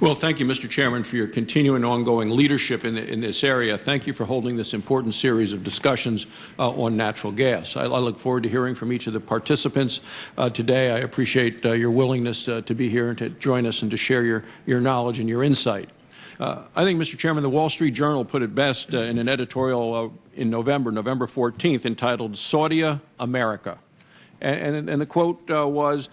Well, thank you, Mr. Chairman, for your continuing ongoing leadership in this area. Thank you for holding this important series of discussions on natural gas. I look forward to hearing from each of the participants today. I appreciate your willingness to be here and to join us and to share your knowledge and your insight. I think, Mr. Chairman, the Wall Street Journal put it best in an editorial in November 14th, entitled "Saudia America." And the quote was,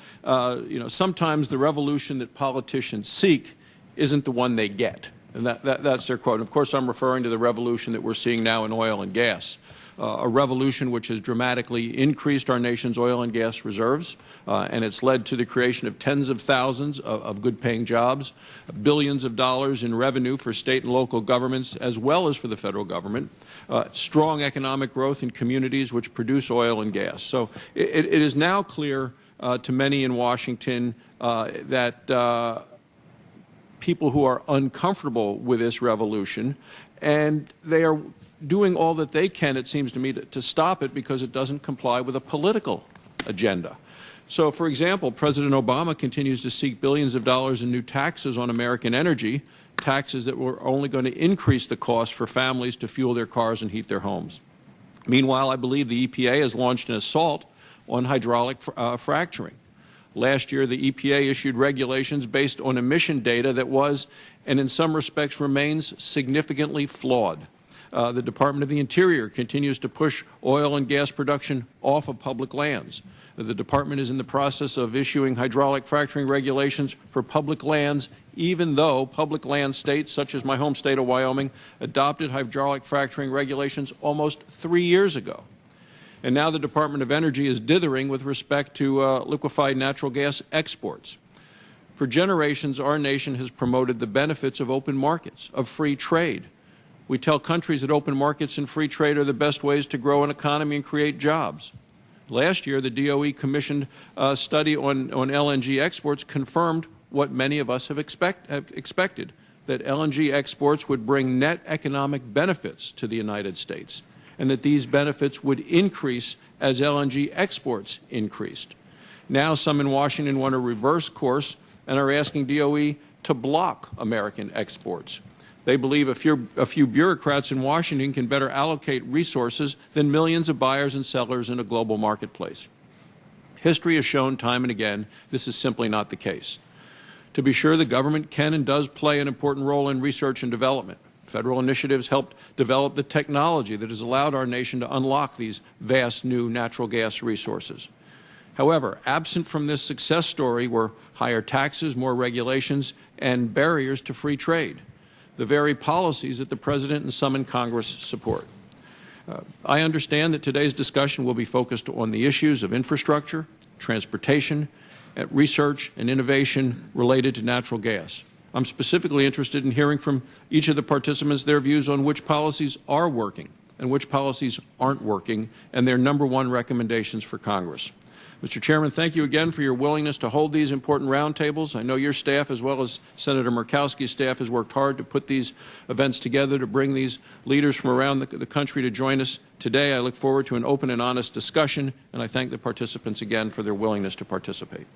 sometimes the revolution that politicians seek isn't the one they get. And that's their quote. And of course, I'm referring to the revolution that we're seeing now in oil and gas, a revolution which has dramatically increased our nation's oil and gas reserves, and it's led to the creation of tens of thousands of good-paying jobs, billions of dollars in revenue for state and local governments, as well as for the federal government, strong economic growth in communities which produce oil and gas. So it is now clear to many in Washington that people who are uncomfortable with this revolution, and they are doing all that they can, it seems to me, to stop it because it doesn't comply with a political agenda. So, for example, President Obama continues to seek billions of dollars in new taxes on American energy, taxes that were only going to increase the cost for families to fuel their cars and heat their homes. Meanwhile, I believe the EPA has launched an assault on hydraulic fracturing. Last year, the EPA issued regulations based on emission data that was, and in some respects remains, significantly flawed. The Department of the Interior continues to push oil and gas production off of public lands. The Department is in the process of issuing hydraulic fracturing regulations for public lands, even though public land states, such as my home state of Wyoming, adopted hydraulic fracturing regulations almost 3 years ago. And now the Department of Energy is dithering with respect to liquefied natural gas exports. For generations, our nation has promoted the benefits of open markets, of free trade. We tell countries that open markets and free trade are the best ways to grow an economy and create jobs. Last year, the DOE commissioned a study on LNG exports confirmed what many of us have expected, that LNG exports would bring net economic benefits to the United States, and that these benefits would increase as LNG exports increased. Now some in Washington want to reverse course and are asking DOE to block American exports. They believe a few bureaucrats in Washington can better allocate resources than millions of buyers and sellers in a global marketplace. History has shown time and again this is simply not the case. To be sure, the government can and does play an important role in research and development. Federal initiatives helped develop the technology that has allowed our nation to unlock these vast new natural gas resources. However, absent from this success story were higher taxes, more regulations, and barriers to free trade, the very policies that the President and some in Congress support. I understand that today's discussion will be focused on the issues of infrastructure, transportation, research, and innovation related to natural gas. I'm specifically interested in hearing from each of the participants their views on which policies are working and which policies aren't working, and their #1 recommendations for Congress. Mr. Chairman, thank you again for your willingness to hold these important roundtables. I know your staff, as well as Senator Murkowski's staff, has worked hard to put these events together to bring these leaders from around the country to join us today. I look forward to an open and honest discussion, and I thank the participants again for their willingness to participate.